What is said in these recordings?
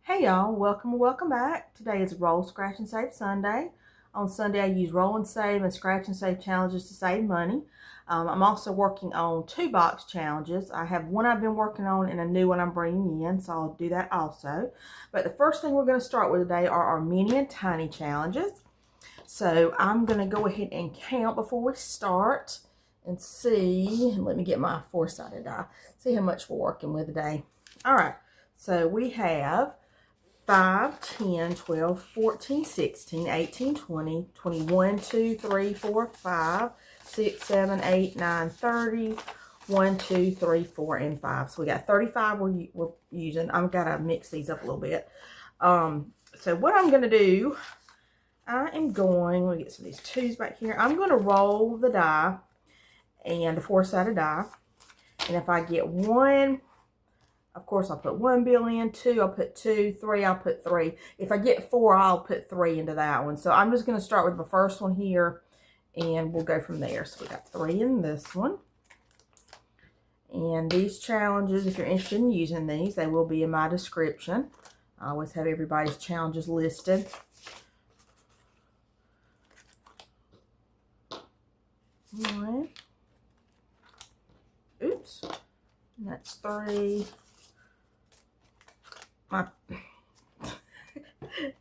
Hey y'all, welcome back. Today is Roll, Scratch, and Save Sunday. On Sunday I use Roll and Save and Scratch and Save challenges to save money. I'm also working on 2-box challenges. I have one I've been working on and a new one I'm bringing in, so I'll do that also. But the first thing we're going to start with today are our mini and tiny challenges. So I'm going to go ahead and count before we start and see, let me get my 4-sided die, see how much we're working with today. All right, so we have 5, 10, 12, 14, 16, 18, 20, 21, 2, 3, 4, 5, 6, 7, 8, 9, 30, 1, 2, 3, 4, and 5. So we got 35 we're using. I've got to mix these up a little bit. So what I'm going to do, we'll get some of these 2s back here. I'm going to roll the die and the 4-sided die. And if I get 1, of course, I'll put 1 bill in, 2, I'll put 2, 3, I'll put 3. If I get 4, I'll put 3 into that one. So I'm just going to start with the first one here, and we'll go from there. So we got 3 in this one. And these challenges, if you're interested in using these, they will be in my description. I always have everybody's challenges listed. One. Oops. And that's 3.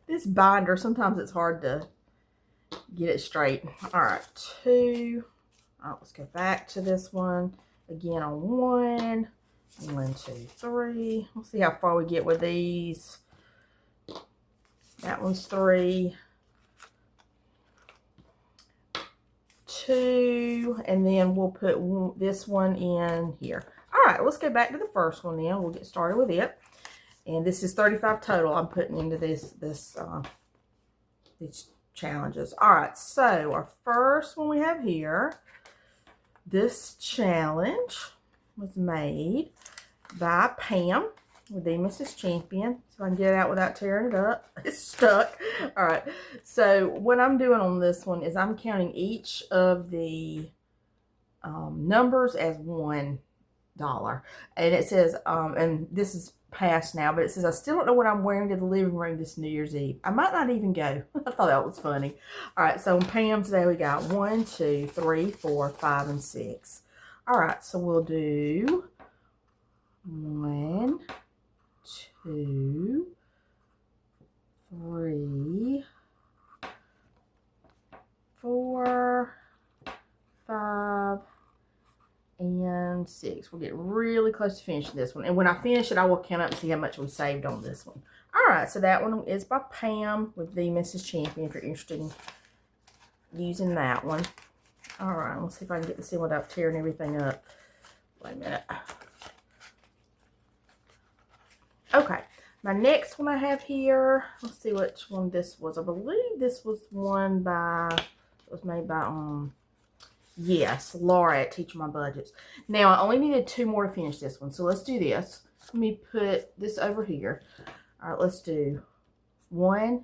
This binder, sometimes it's hard to get it straight. All right, 2. All right, let's go back to this one again on 1. 1, 2, 3. We'll see how far we get with these. That one's 3. 2, and then we'll put this one in here. All right, let's go back to the first one then. We'll get started with it. And this is 35 total I'm putting into these challenges. All right, so our first one we have here, this challenge was made by Pam with the Mrs. Champion. So I can get it out without tearing it up. It's stuck. All right, so what I'm doing on this one is I'm counting each of the numbers as $1. And it says, and this is past now, but it says, I still don't know what I'm wearing to the living room this New Year's Eve. I might not even go. I thought that was funny. All right, so on Pam today we got 1, 2, 3, 4, 5, and 6. All right, so we'll do 1, 2, 3, 4, 5, and 6. We'll get really close to finishing this one. And when I finish it, I will count up and see how much we saved on this one. All right, so that one is by Pam with the Mrs. Champion if you're interested in using that one. All right, let's see if I can get this in without tearing everything up. Wait a minute. Okay, my next one I have here, let's see which one this was. I believe this was one by, it was made by, yes, Laura at Teaching My Budgets. Now, I only needed 2 more to finish this one, so let's do this. Let me put this over here. All right, let's do 1,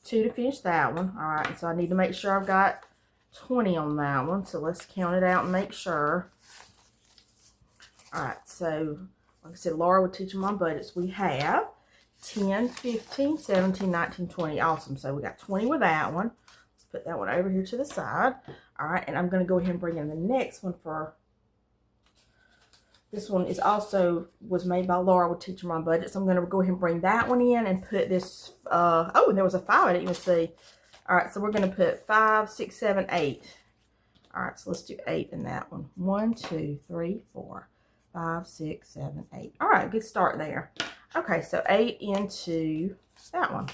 2 to finish that one. All right, so I need to make sure I've got 20 on that one, so let's count it out and make sure. All right, so like I said, Laura with Teaching My Budgets, we have 10, 15, 17, 19, 20. Awesome, so we got 20 with that one. Put that one over here to the side. All right, and I'm going to go ahead and bring in the next one for, this one is also, was made by Laura with Teaching My Budget. So I'm going to go ahead and bring that one in and put this, oh, and there was a 5 I didn't even see. All right, so we're going to put 5, 6, 7, 8. All right, so let's do 8 in that one. 1, 2, 3, 4, 5, 6, 7, 8. All right, good start there. Okay, so 8 into that one.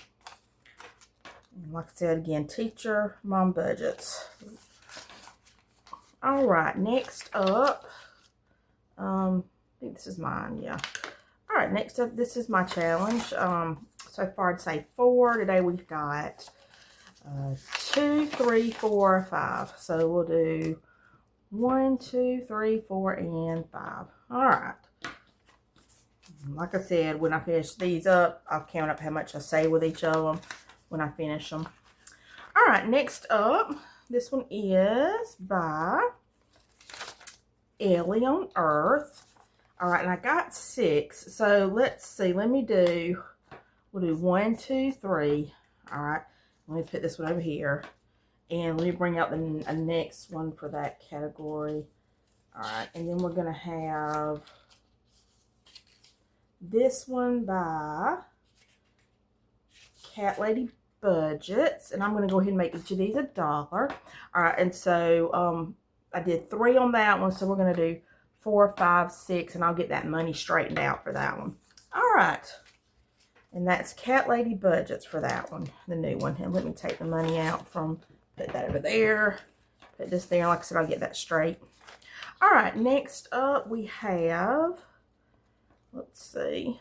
Like I said again, Teacher Mom Budgets. All right, next up, I think this is mine, yeah. All right, next up, this is my challenge. So far I'd say 4. Today we've got 2, 3, 4, 5. So we'll do 1, 2, 3, 4, and 5. All right. Like I said, when I finish these up, I'll count up how much I save with each of them when I finish them. All right, next up, this one is by Ellie on Earth. All right, and I got 6. So let's see, let me do We'll do 1, 2, 3. All right. Let me put this one over here. And let me bring out the next one for that category. All right. And then we're going to have this one by Cat Lady Budgets. And I'm going to go ahead and make each of these $1. All right. And so I did 3 on that one. So we're going to do 4, 5, 6. And I'll get that money straightened out for that one. All right. And that's Cat Lady Budgets for that one, the new one. And let me take the money out from, put that over there, put this there. Like I said, I'll get that straight. All right, next up we have, let's see,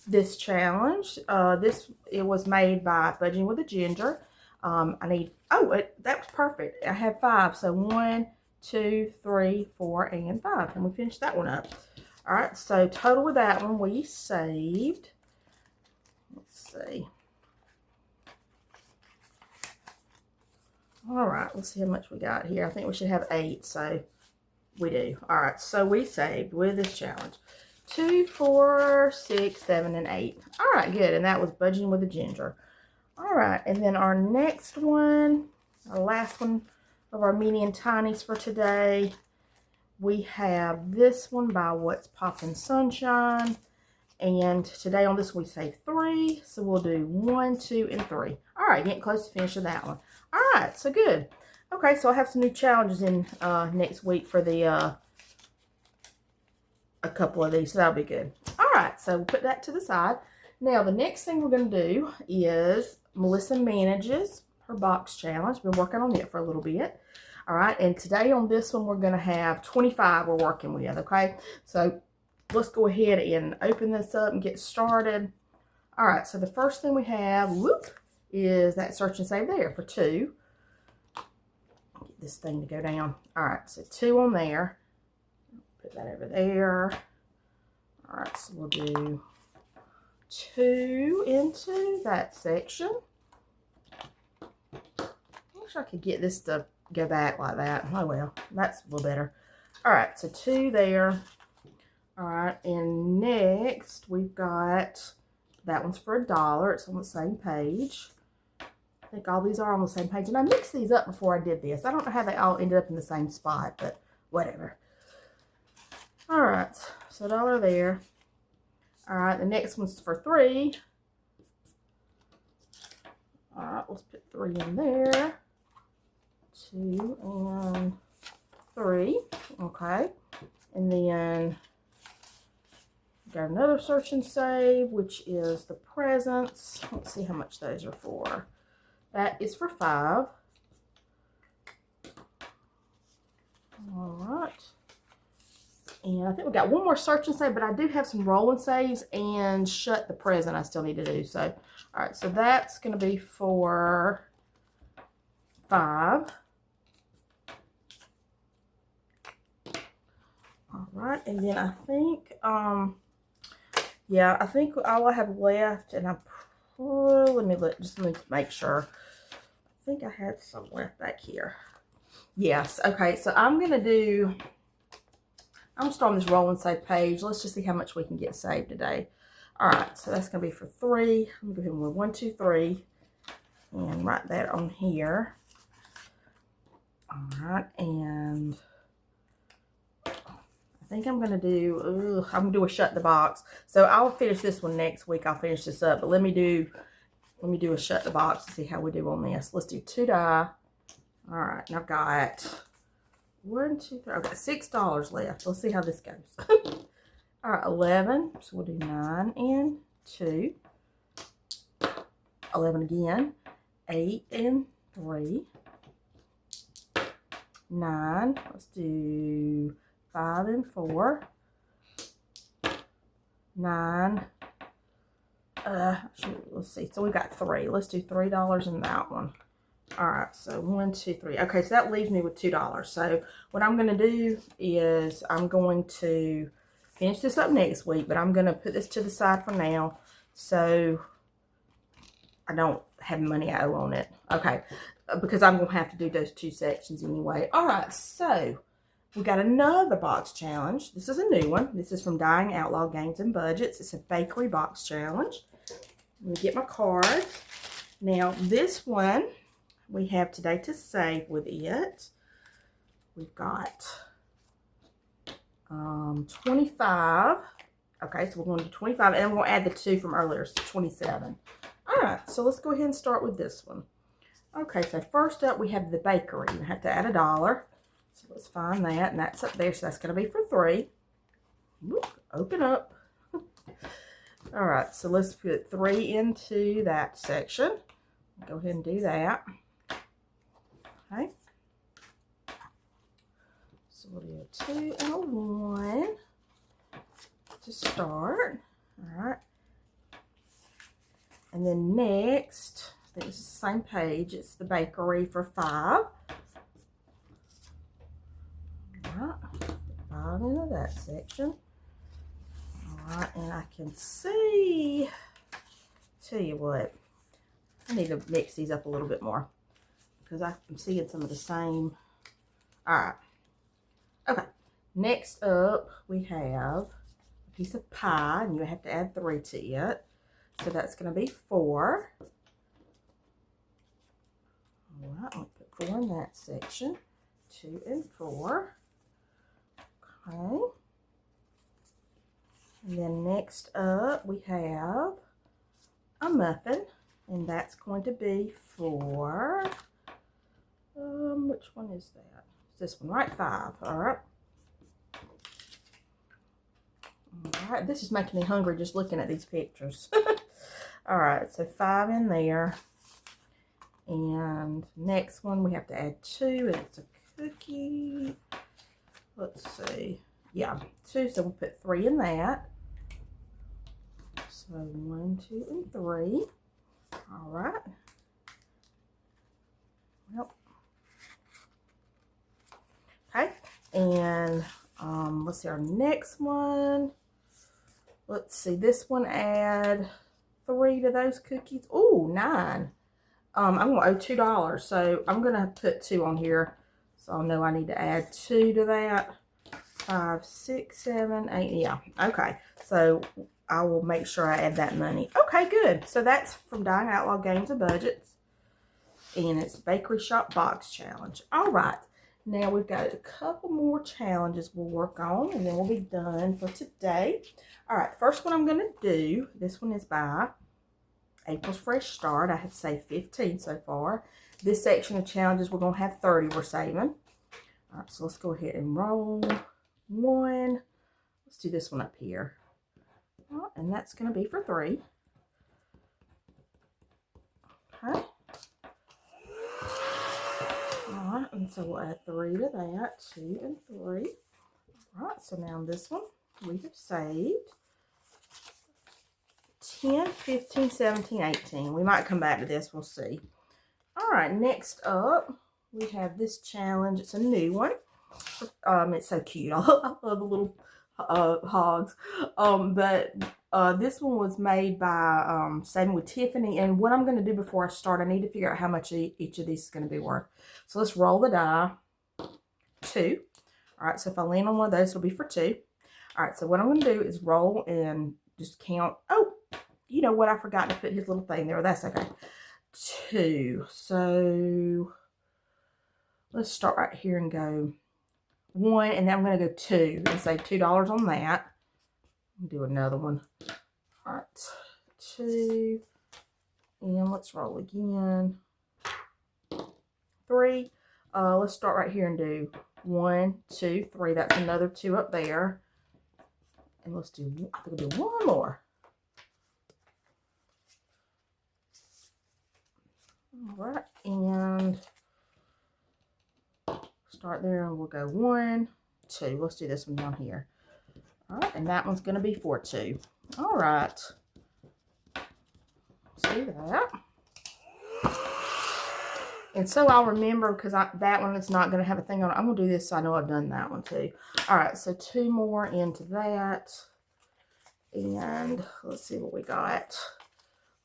this challenge. It was made by Budgeting with a Ginger. I need, that was perfect. I have 5, so 1, 2, 3, 4, and 5. And we finished that one up. All right, so total with that one, we saved, let's see. All right, let's see how much we got here. I think we should have 8, so we do. All right, so we saved with this challenge 2, 4, 6, 7, and 8. All right, good, and that was Budgeting with a Ginger. All right, and then our next one, our last one of our mini and tinies for today, we have this one by What's Poppin' Sunshine. And today on this we save 3. So we'll do 1, 2, and 3. All right, getting close to finishing that one. All right, so good. Okay, so I have some new challenges in next week for the a couple of these. So that'll be good. All right, so we'll put that to the side. Now the next thing we're going to do is Melissa Manages her box challenge. Been working on it for a little bit. All right, and today on this one, we're going to have 25 we're working with, okay? So let's go ahead and open this up and get started. All right, so the first thing we have, is that search and save there for 2. Get this thing to go down. All right, so 2 on there. Put that over there. All right, so we'll do 2 into that section. I wish I could get this to go back like that. Oh well, that's a little better. All right, so 2 there. All right, and next we've got, that one's for $1. It's on the same page. I think all these are on the same page. And I mixed these up before I did this. I don't know how they all ended up in the same spot, but whatever. All right, so $1 there. All right, the next one's for 3. All right, let's put 3 in there. 2 and 3. Okay, and then got another search and save, which is the presents. Let's see how much those are for. That is for 5. All right. And I think we got one more search and save, but I do have some roll and saves and shut the present I still need to do. So, all right, so that's going to be for 5. All right, and then I think, yeah, I think all I have left, and let me make sure. I think I had some left back here. Yes, okay, so I'm going to start on this roll and save page. Let's just see how much we can get saved today. All right, so that's going to be for 3. I'm going to go ahead and move 1, 2, 3, and write that on here. All right, and I think I'm going to do, I'm going to do a shut the box. So I'll finish this one next week. I'll finish this up, but let me do a shut the box to see how we do on this. Let's do 2 die. All right, and I've got 1, 2, 3. I've got $6 left. Let's see how this goes. All right, 11. So we'll do 9 and 2. 11 again. 8 and 3. 9. Let's do 5 and 4. 9. Let's see. So we got 3. Let's do $3 in that one. All right. So 1, 2, 3. Okay. So that leaves me with $2. So what I'm going to do is I'm going to finish this up next week, but I'm going to put this to the side for now, so I don't have money I owe on it. Okay. Because I'm going to have to do those 2 sections anyway. All right. So We got another box challenge. This is a new one. This is from Dying Outlaw Games and Budgets. It's a bakery box challenge. Let me get my cards. Now, this one, we have today to save with it. We've got 25. Okay, so we're going to do 25, and we'll add the 2 from earlier, so 27. All right, so let's go ahead and start with this one. Okay, so first up, we have the bakery. You have to add $1. So let's find that, and that's up there, so that's going to be for 3. Whoop, open up. All right, so let's put 3 into that section. Go ahead and do that. Okay. So we'll do a 2 and a 1 to start. All right. And then next, I think it's the same page, it's the bakery for 5. All right, 5 into that section. All right, and I can see, tell you what, I need to mix these up a little bit more because I'm seeing some of the same. All right. Okay. Next up, we have a piece of pie, and you have to add 3 to it. So that's going to be 4. All right, I'll put 4 in that section. 2 and 4. Okay. And then next up, we have a muffin, and that's going to be for, which one is that? It's this one, right? 5. All right. All right, this is making me hungry just looking at these pictures. All right, so 5 in there. And next one, we have to add 2, and it's a cookie. Let's see. Yeah, 2, so we'll put 3 in that. So 1, 2, and 3. All right. Yep. Okay, and let's see our next one. Let's see, this one, add 3 to those cookies. Ooh, 9. I'm going to owe $2, so I'm going to put 2 on here. So I'll know I need to add 2 to that. 5, 6, 7, 8. Yeah, okay. So I will make sure I add that money. Okay, good. So that's from Dying Outlaw Games and Budgets. And it's Bakery Shop Box Challenge. All right. Now we've got a couple more challenges we'll work on, and then we'll be done for today. All right, first one I'm going to do, this one is by April's Fresh Start. I have saved 15 so far. This section of challenges, we're going to have 30 we're saving. All right, so let's go ahead and roll 1. Let's do this one up here. All right, and that's going to be for 3. Okay. All right, and so we'll add 3 to that, 2 and 3. All right, so now this one we have saved 10, 15, 17, 18. We might come back to this, we'll see. All right, next up, we have this challenge. It's a new one. It's so cute. I love the little hogs. This one was made by Saving with Tiffany. And what I'm going to do before I start, I need to figure out how much each of these is going to be worth. So let's roll the die. 2. All right, so if I land on one of those, it'll be for 2. All right, so what I'm going to do is roll and just count. Oh, you know what? I forgot to put his little thing there. That's okay. 2. So let's start right here and go 1, and then I'm going to go 2 and save $2 on that. Do another one. All right, 2, and let's roll again. 3. Let's start right here and do 1, 2, 3. That's another 2 up there. And let's do, I think we'll do 1 more. All right, and start there, and we'll go 1, 2. Let's do this one down here. All right, and that one's going to be for 2. All right. Let's do that. And so I'll remember, because that one is not going to have a thing on it. I'm going to do this so I know I've done that one too. All right, so 2 more into that. And let's see what we got.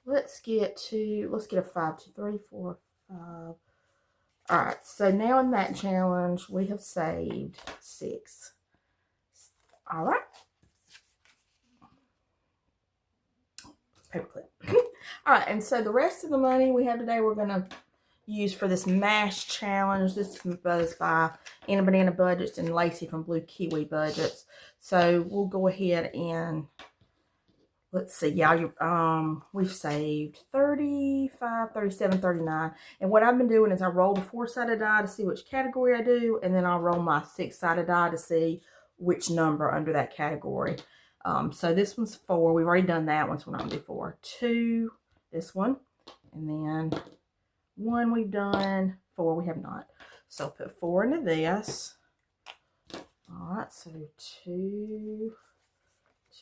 Let's get a 5, 2, 3, 4, 5. All right, so now in that challenge, we have saved 6. All right. Paperclip. All right, and so the rest of the money we have today, we're going to use for this MASH challenge. This is by Anna Banana Budgets and Lacey from Blue Kiwi Budgets. So we'll go ahead and let's see, we've saved 35, 37, 39. And what I've been doing is I roll the 4-sided die to see which category I do, and then I'll roll my 6-sided die to see which number under that category. So this one's 4. We've already done that one, so we're not going to do 4. 2, this one, and then 1 we've done, 4 we have not. So I'll put 4 into this. All right, so 2,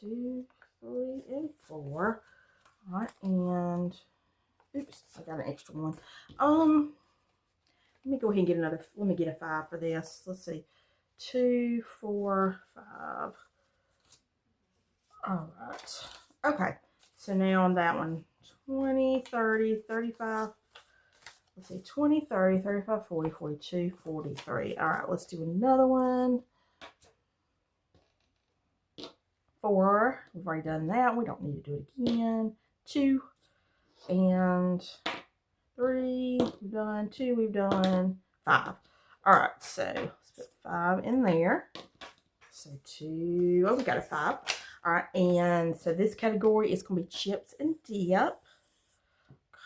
2, 3, and 4. All right, and oops, I got an extra one. Let me go ahead and get another. Let me get a 5 for this. Let's see, 2, 4, 5. All right. Okay. So now on that one, 20, 30, 35. Let's see, 20, 30, 35, 40, 42, 43. All right, let's do another one. 4. We've already done that. We don't need to do it again. 2 and 3. We've done 2. We've done 5. All right, so let's put 5 in there. So 2. Oh, we got a 5. All right, and so this category is going to be chips and dip.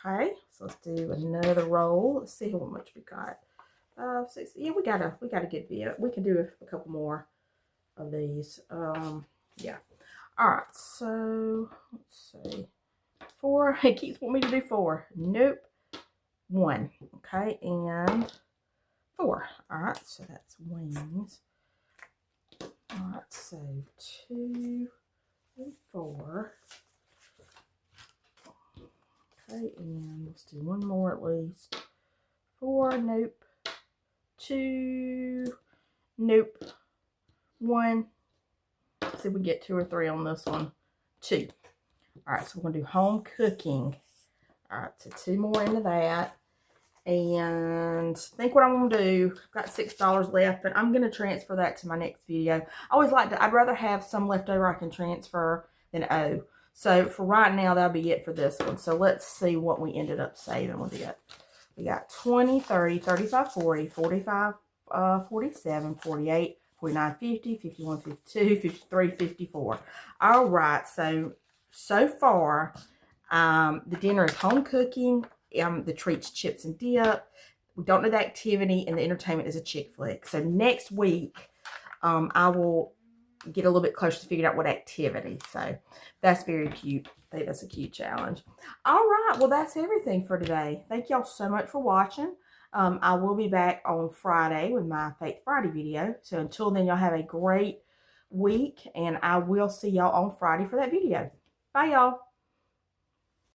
Okay, so let's do another roll. Let's see how much we got. 5, 6. Yeah, we got a good bit. We can do a couple more of these. Yeah. All right, so let's see. 4. It keeps wanting me to do 4. Nope. 1. Okay, and 4. All right, so that's wings. All right, so 2 and 4. Okay, and let's do one more at least. 4. Nope. 2. Nope. 1. See if we get 2 or 3 on this one. 2. All right, so we're going to do home cooking. All right, so 2 more into that. And I think what I'm going to do, I've got $6 left, but I'm going to transfer that to my next video. I always like to, I'd rather have some left over I can transfer than owe. So for right now, that'll be it for this one. So let's see what we ended up saving with it. We got 20, 30, 35, 40, 45, 47, 48, 49, 50, 51, 52, 53, 54. All right, so far, the dinner is home cooking. The treats, chips and dip. We don't know the activity, and the entertainment is a chick flick. So next week, I will get a little bit closer to figure out what activity. So that's very cute. I think that's a cute challenge. All right, well, that's everything for today. Thank y'all so much for watching. I will be back on Friday with my Faith Friday video. So until then, y'all have a great week, and I will see y'all on Friday for that video. Bye, y'all.